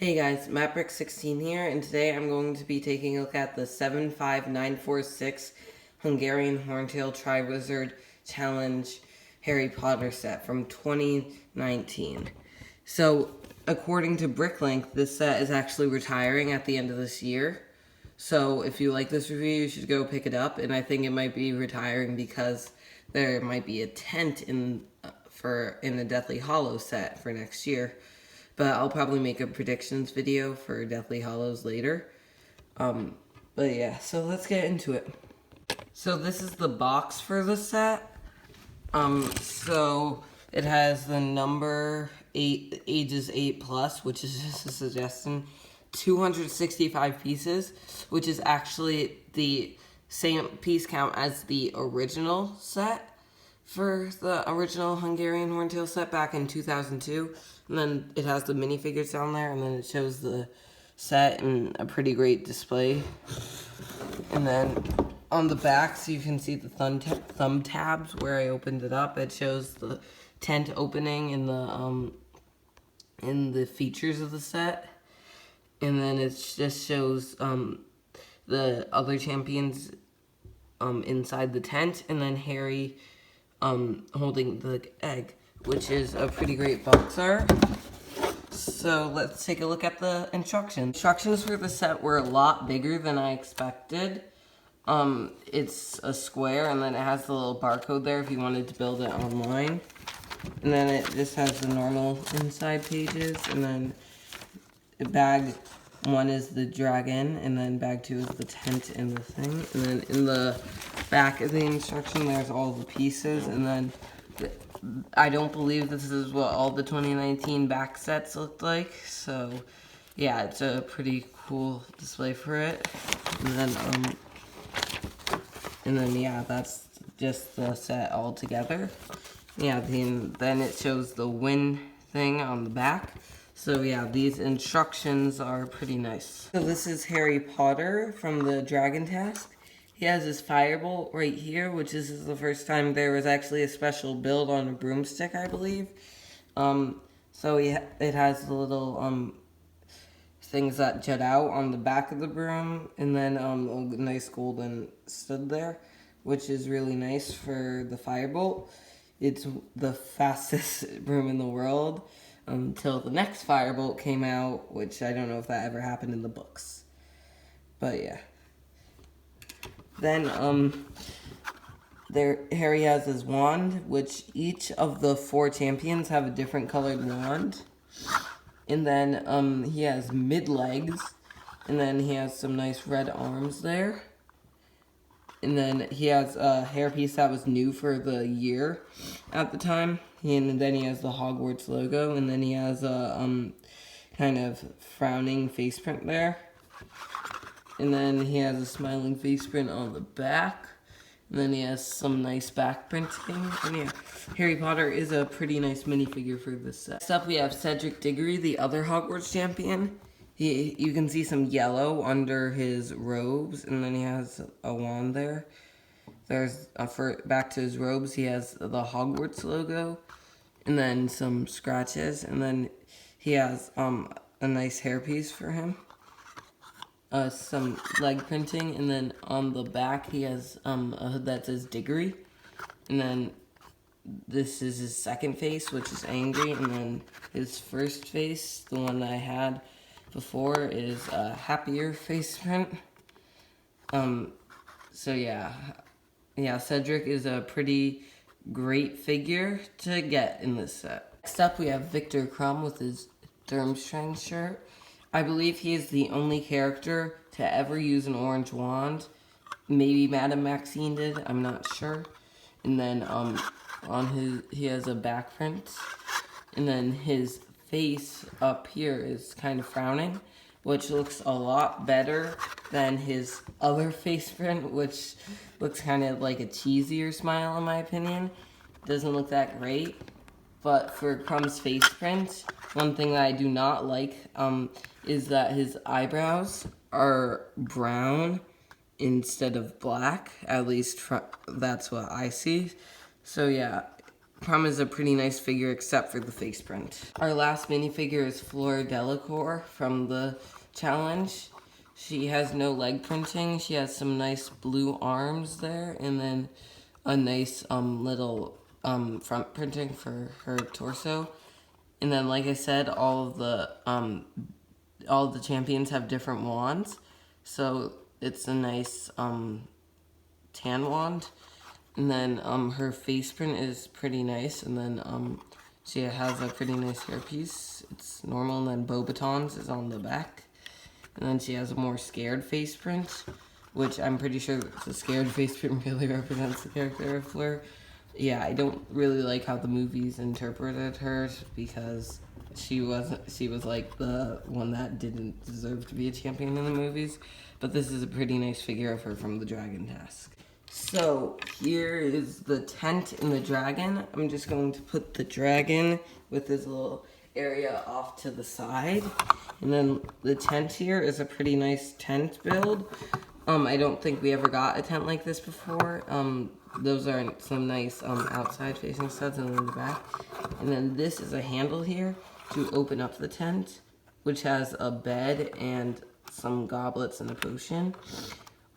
Hey guys, MattBrick16 here, and today I'm going to be taking a look at the 75946 Hungarian Horntail Triwizard Challenge Harry Potter set from 2019. So, according to Bricklink, this set is actually retiring at the end of this year. So, if you like this review, you should go pick it up, and I think it might be retiring because there might be a tent in the Deathly Hallows set for next year. But I'll probably make a predictions video for Deathly Hallows later. But yeah, so let's get into it. So this is the box for the set. So it has the number 8, ages 8+, which is just a suggestion. 265 pieces, which is actually the same piece count as the original set for the original Hungarian Horntail set back in 2002. And then it has the minifigures down there, and then it shows the set in a pretty great display. And then on the back, so you can see the thumb tabs where I opened it up. It shows the tent opening in the features of the set. And then it just shows the other champions inside the tent, and then Harry holding the egg, which is a pretty great box art. So let's take a look at the instructions. Instructions for the set were a lot bigger than I expected. It's a square, and then it has the little barcode there if you wanted to build it online. And then it just has the normal inside pages, and then bag 1 is the dragon, and then bag 2 is the tent and the thing. And then in the back of the instruction, there's all the pieces, and then I don't believe this is what all the 2019 back sets looked like. So yeah, it's a pretty cool display for it. And then yeah, that's just the set all together. Yeah, then it shows the win thing on the back. So yeah, these instructions are pretty nice. So this is Harry Potter from the Dragon Task. He has his firebolt right here, which is the first time there was actually a special build on a broomstick, I believe. So it has the little things that jut out on the back of the broom, and then a nice golden stud there, which is really nice for the firebolt. It's the fastest broom in the world until the next firebolt came out, which I don't know if that ever happened in the books. But yeah. Then, Harry has his wand, which each of the 4 champions have a different colored wand. And then, he has mid-legs, and then he has some nice red arms there. And then he has a hairpiece that was new for the year at the time. And then he has the Hogwarts logo, and then he has a, kind of frowning face print there. And then he has a smiling face print on the back. And then he has some nice back printing. And yeah, Harry Potter is a pretty nice minifigure for this set. Next up we have Cedric Diggory, the other Hogwarts champion. You can see some yellow under his robes, and then he has a wand there. There's, back to his robes, he has the Hogwarts logo. And then some scratches. And then he has a nice hairpiece for him. Some leg printing, and then on the back he has a hood that says Diggory, and then this is his second face, which is angry, and then his first face, the one that I had before, is a happier face print. So yeah, Cedric is a pretty great figure to get in this set. Next up we have Victor Crumb with his Durmstrang shirt. I believe he is the only character to ever use an orange wand. Maybe Madame Maxine did, I'm not sure. And then he has a back print. And then his face up here is kind of frowning, which looks a lot better than his other face print, which looks kind of like a cheesier smile in my opinion. Doesn't look that great. But for Crumb's face print, one thing that I do not like is that his eyebrows are brown instead of black. At least that's what I see. So yeah, Prom is a pretty nice figure except for the face print. Our last minifigure is Flora Delacour from the challenge. She has no leg printing. She has some nice blue arms there, and then a nice little front printing for her torso. And then, like I said, all of the champions have different wands, so it's a nice tan wand. And then her face print is pretty nice, and then she has a pretty nice hairpiece. It's normal, and then Bobatons is on the back. And then she has a more scared face print, which I'm pretty sure the scared face print really represents the character of Fleur. Yeah, I don't really like how the movies interpreted her, because she was like the one that didn't deserve to be a champion in the movies. But this is a pretty nice figure of her from the Dragon Task. So here is the tent and the dragon. I'm just going to put the dragon with his little area off to the side. And then the tent here is a pretty nice tent build. I don't think we ever got a tent like this before. Those are some nice outside facing studs in the back. And then this is a handle here to open up the tent, which has a bed and some goblets and a potion.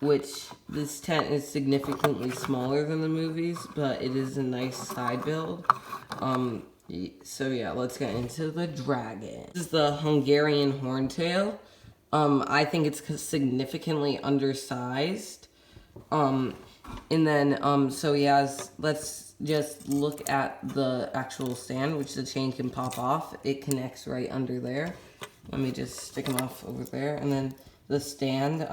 Which this tent is significantly smaller than the movies, but it is a nice side build. So yeah, let's get into the dragon. This is the Hungarian Horntail. I think it's significantly undersized. And then, so yeah, let's just look at the actual stand, which the chain can pop off. It connects right under there. Let me just stick them off over there. And then the stand,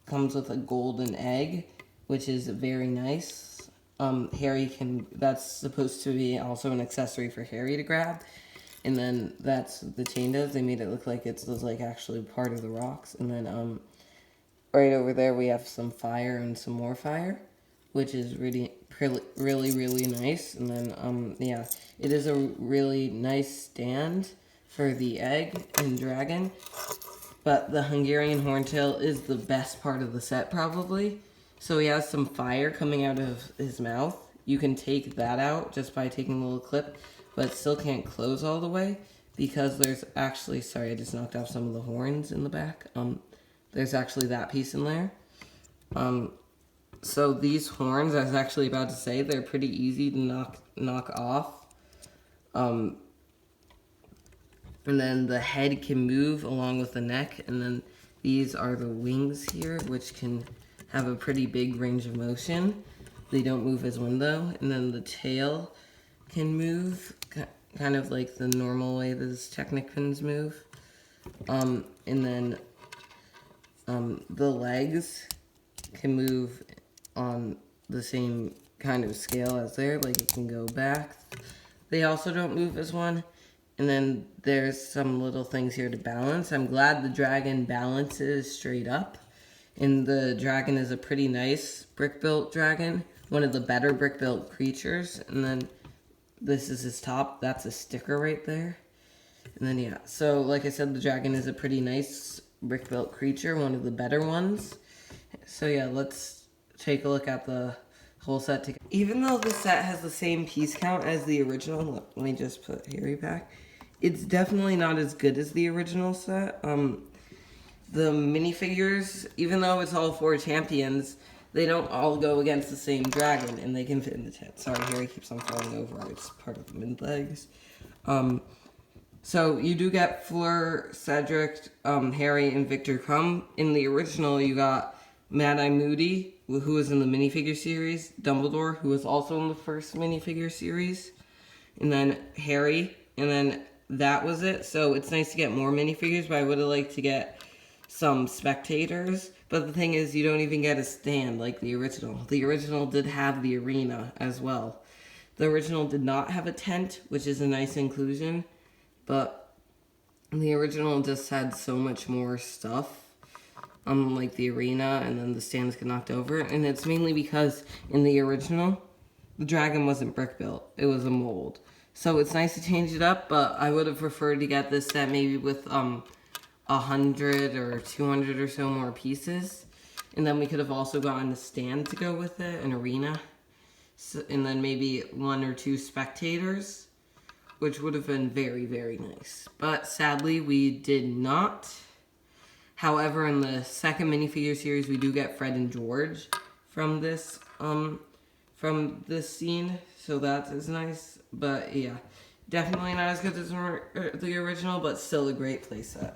comes with a golden egg, which is very nice. That's supposed to be also an accessory for Harry to grab. And then that's what the chain does. They made it look like it's like actually part of the rocks. And then right over there we have some fire and some more fire, which is really nice. And then yeah, it is a really nice stand for the egg and dragon. But the Hungarian Horntail is the best part of the set, probably. So he has some fire coming out of his mouth. You can take that out just by taking a little clip, but it still can't close all the way, because there's actually, sorry, I just knocked off some of the horns in the back. There's actually that piece in there. So these horns, I was actually about to say, they're pretty easy to knock off. And then the head can move along with the neck. And then these are the wings here, which can have a pretty big range of motion. They don't move as one though. And then the tail can move, kind of like the normal way those Technic pins move. And then the legs can move on the same kind of scale as there, like it can go back. They also don't move as one. And then there's some little things here to balance. I'm glad the dragon balances straight up. And the dragon is a pretty nice brick-built dragon. One of the better brick-built creatures. And then this is his top. That's a sticker right there. And then yeah, so like I said, the dragon is a pretty nice brick-built creature. One of the better ones. So yeah, let's take a look at the whole set together. Even though the set has the same piece count as the original, let me just put Harry back. It's definitely not as good as the original set. The minifigures, even though it's all 4 champions, they don't all go against the same dragon, and they can fit in the tent. Sorry, Harry keeps on falling over. It's part of the mid legs. So you do get Fleur, Cedric, Harry, and Victor Crumb. In the original, you got Mad-Eye Moody, who was in the minifigure series, Dumbledore, who was also in the first minifigure series, and then Harry, and then that was it. So it's nice to get more minifigures, but I would have liked to get some spectators. But the thing is, you don't even get a stand like the original. The original did have the arena as well. The original did not have a tent, which is a nice inclusion, but the original just had so much more stuff, like the arena, and then the stands get knocked over. And it's mainly because in the original, the dragon wasn't brick built. It was a mold. So it's nice to change it up, but I would have preferred to get this set maybe with 100 or 200 or so more pieces. And then we could have also gotten a stand to go with it, an arena. and then maybe 1 or 2 spectators, which would have been very, very nice. But sadly, we did not. However, in the second minifigure series, we do get Fred and George from this scene, so that is nice. But yeah, definitely not as good as the original, but still a great playset.